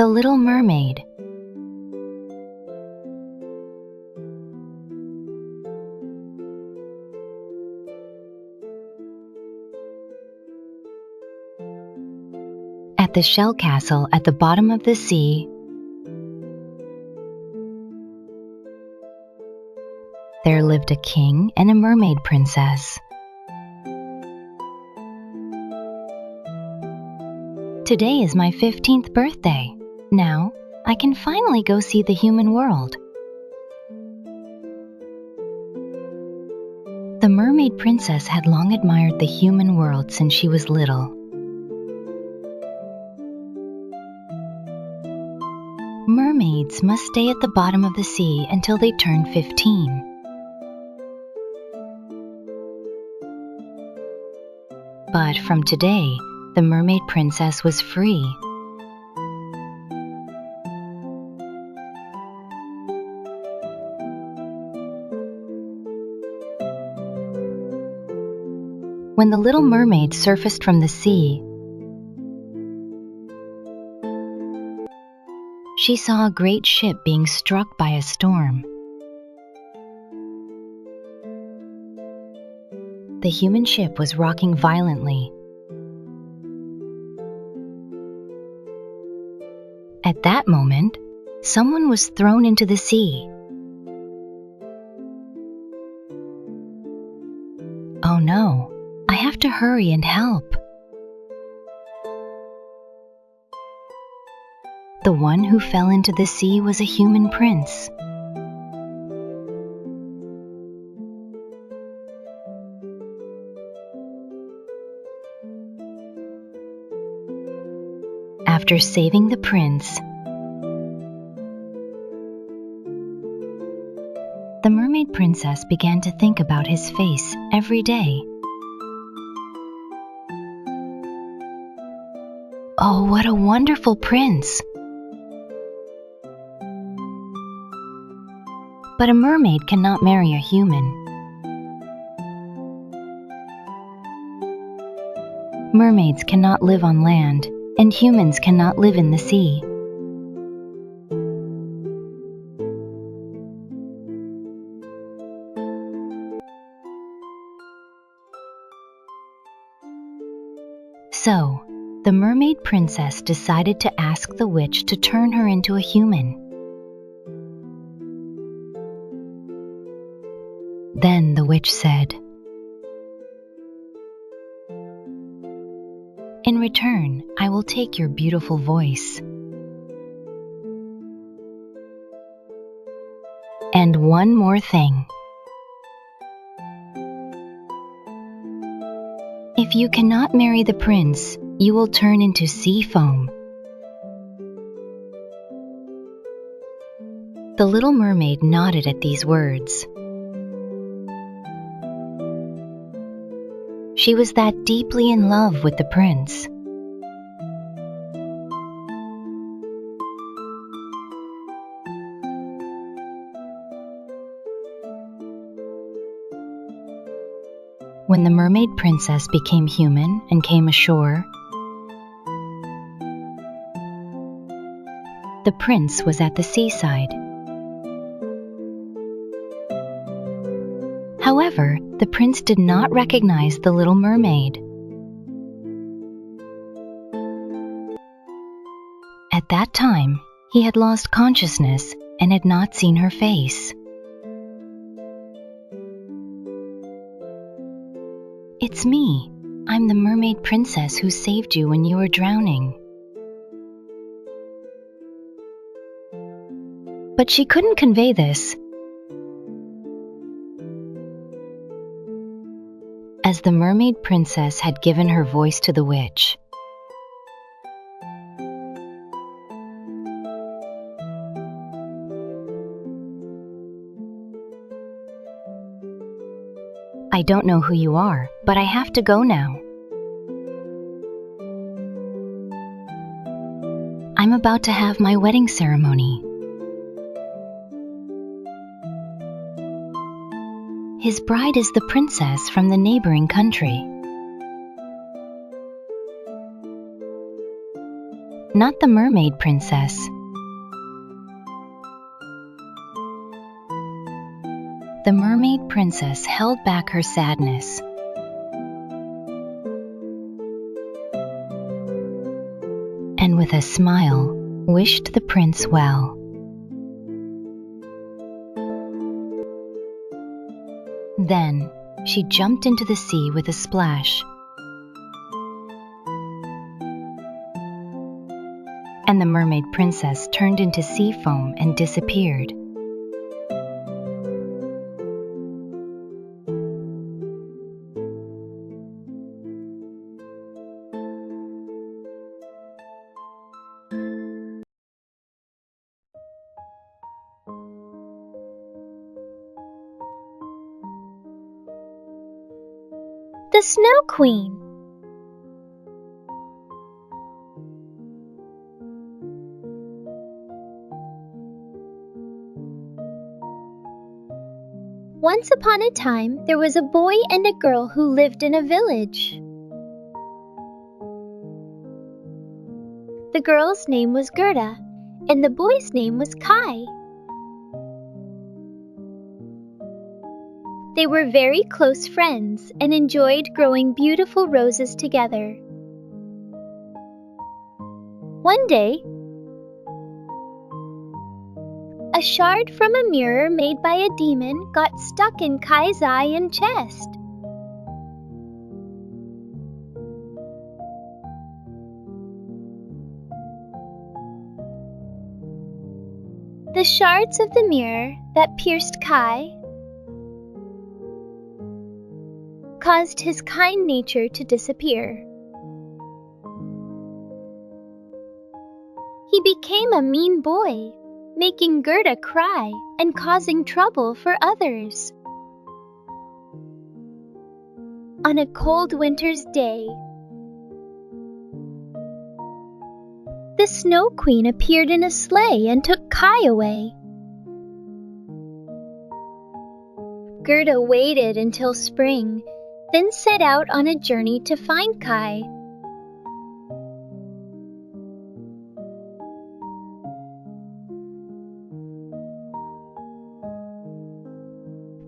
The Little Mermaid. At the shell castle at the bottom of the sea, there lived a king and a mermaid princess. Today is my 15th birthday. Now, I can finally go see the human world. The mermaid princess had long admired the human world since she was little. Mermaids must stay at the bottom of the sea until they turn 15. But from today, the mermaid princess was free. When the Little Mermaid surfaced from the sea, she saw a great ship being struck by a storm. The human ship was rocking violently. At that moment, someone was thrown into the sea. Oh no, I have to hurry and help. The one who fell into the sea was a human prince. After saving the prince, the mermaid princess began to think about his face every day. Oh, what a wonderful prince! But a mermaid cannot marry a human. Mermaids cannot live on land, and humans cannot live in the sea. So, the mermaid princess decided to ask the witch to turn her into a human. Then the witch said, "In return, I will take your beautiful voice. And one more thing. If you cannot marry the prince, you will turn into sea foam." The Little Mermaid nodded at these words. She was that deeply in love with the prince. When the mermaid princess became human and came ashore, the prince was at the seaside. However, the prince did not recognize the Little Mermaid. At that time, he had lost consciousness and had not seen her face. "It's me. I'm the mermaid princess who saved you when you were drowning." But she couldn't convey this, as the mermaid princess had given her voice to the witch. "I don't know who you are, but I have to go now. I'm about to have my wedding ceremony. His bride is the princess from the neighboring country. not the mermaid princess. The mermaid princess held back her sadness. And with a smile, wished the prince well. Then she jumped into the sea with a splash. And the mermaid princess turned into sea foam and disappeared. The Snow Queen. Once upon a time, there was a boy and a girl who lived in a village. The girl's name was Gerda, and the boy's name was Kai. They were very close friends and enjoyed growing beautiful roses together. One day, a shard from a mirror made by a demon got stuck in Kai's eye and chest. The shards of the mirror that pierced Kai caused his kind nature to disappear. He became a mean boy, making Gerda cry and causing trouble for others. On a cold winter's day, the Snow Queen appeared in a sleigh and took Kai away. Gerda waited until spring, then set out on a journey to find Kai.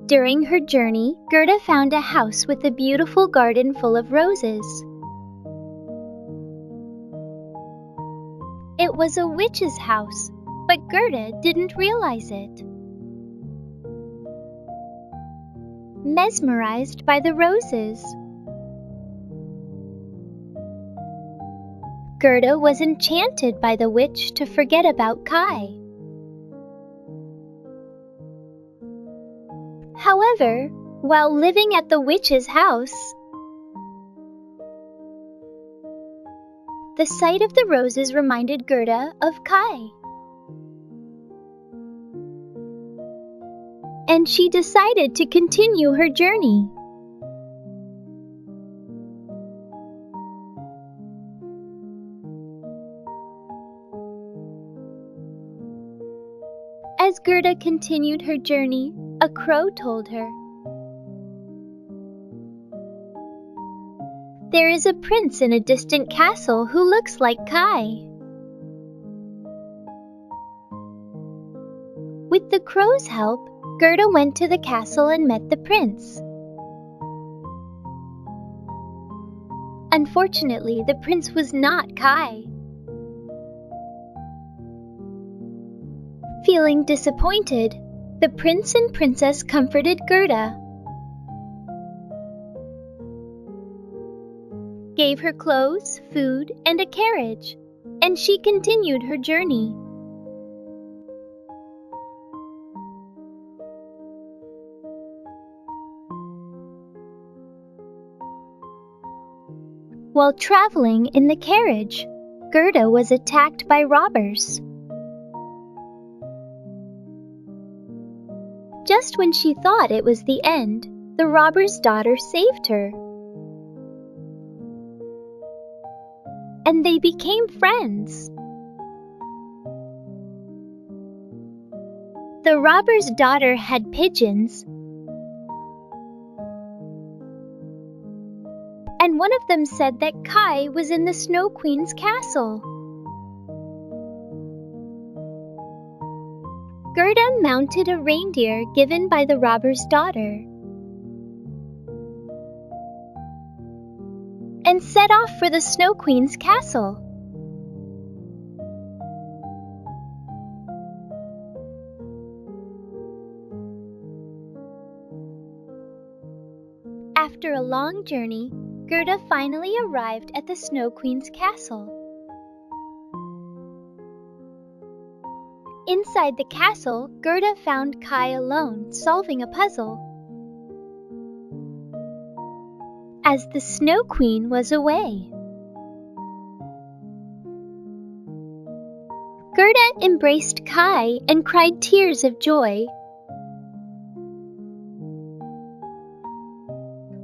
During her journey, Gerda found a house with a beautiful garden full of roses. It was a witch's house, but Gerda didn't realize it. Mesmerized by the roses, Gerda was enchanted by the witch to forget about Kai. However, while living at the witch's house, the sight of the roses reminded Gerda of Kai. And she decided to continue her journey. As Gerda continued her journey, a crow told her, "There is a prince in a distant castle who looks like Kai." With the crow's help, Gerda went to the castle and met the prince. Unfortunately, the prince was not Kai. Feeling disappointed, the prince and princess comforted Gerda, gave her clothes, food, and a carriage, and she continued her journey. While traveling in the carriage, Gerda was attacked by robbers. Just when she thought it was the end, the robber's daughter saved her. And they became friends. The robber's daughter had pigeons, and one of them said that Kai was in the Snow Queen's castle. Gerda mounted a reindeer given by the robber's daughter and set off for the Snow Queen's castle. After a long journey, Gerda finally arrived at the Snow Queen's castle. Inside the castle, Gerda found Kai alone, solving a puzzle, as the Snow Queen was away. Gerda embraced Kai and cried tears of joy.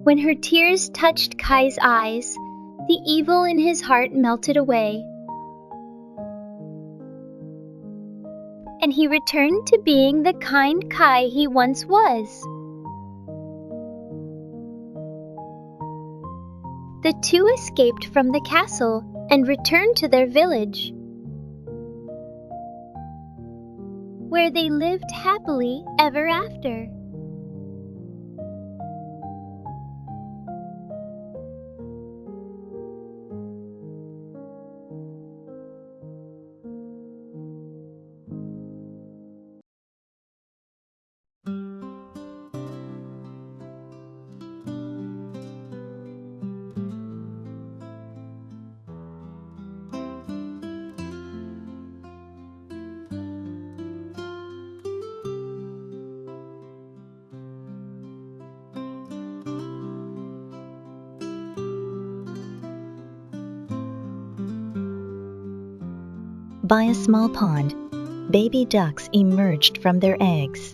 When her tears touched Kai's eyes, the evil in his heart melted away, and he returned to being the kind Kai he once was. The two escaped from the castle and returned to their village, where they lived happily ever after. By a small pond, baby ducks emerged from their eggs.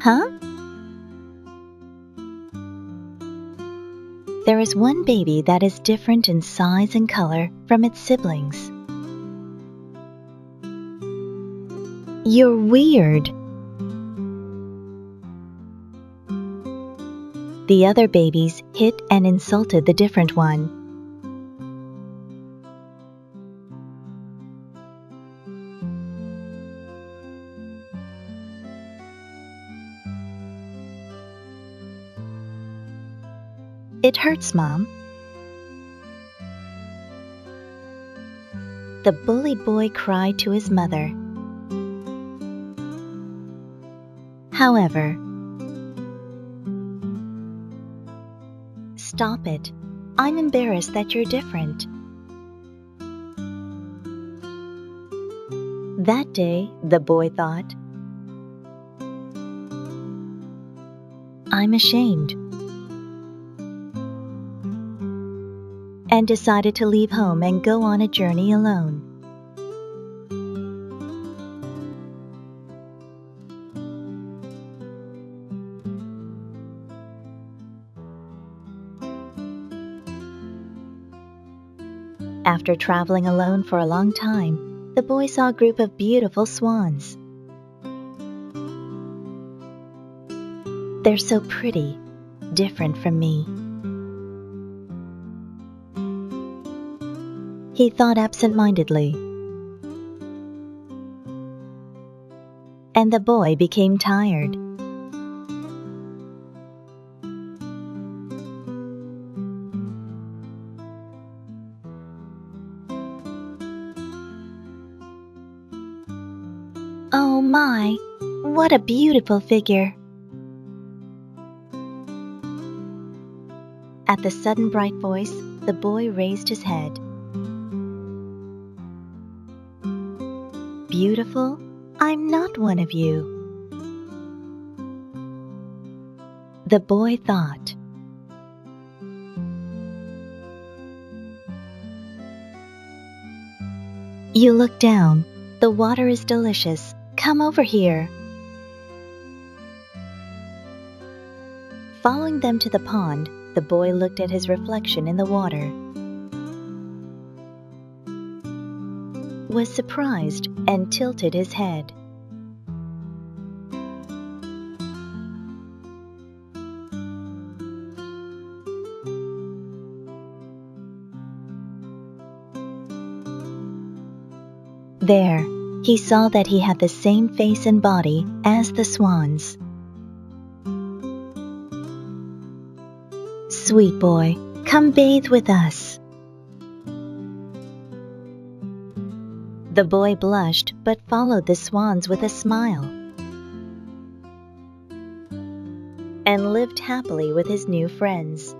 Huh? There is one baby that is different in size and color from its siblings. You're weird. The other babies hit and insulted the different one. It hurts, Mom. The bullied boy cried to his mother. However, stop it. I'm embarrassed that you're different. That day, the boy thought, I'm ashamed, and decided to leave home and go on a journey alone. After traveling alone for a long time, the boy saw a group of beautiful swans. They're so pretty, different from me. He thought absent-mindedly. And the boy became tired. Oh my, what a beautiful figure! At the sudden bright voice, the boy raised his head. Beautiful? I'm not one of you. The boy thought. You look down. The water is delicious. Come over here. Following them to the pond, the boy looked at his reflection in the water, was surprised, and tilted his head. There, he saw that he had the same face and body as the swans. "Sweet boy, come bathe with us." The boy blushed but followed the swans with a smile and lived happily with his new friends.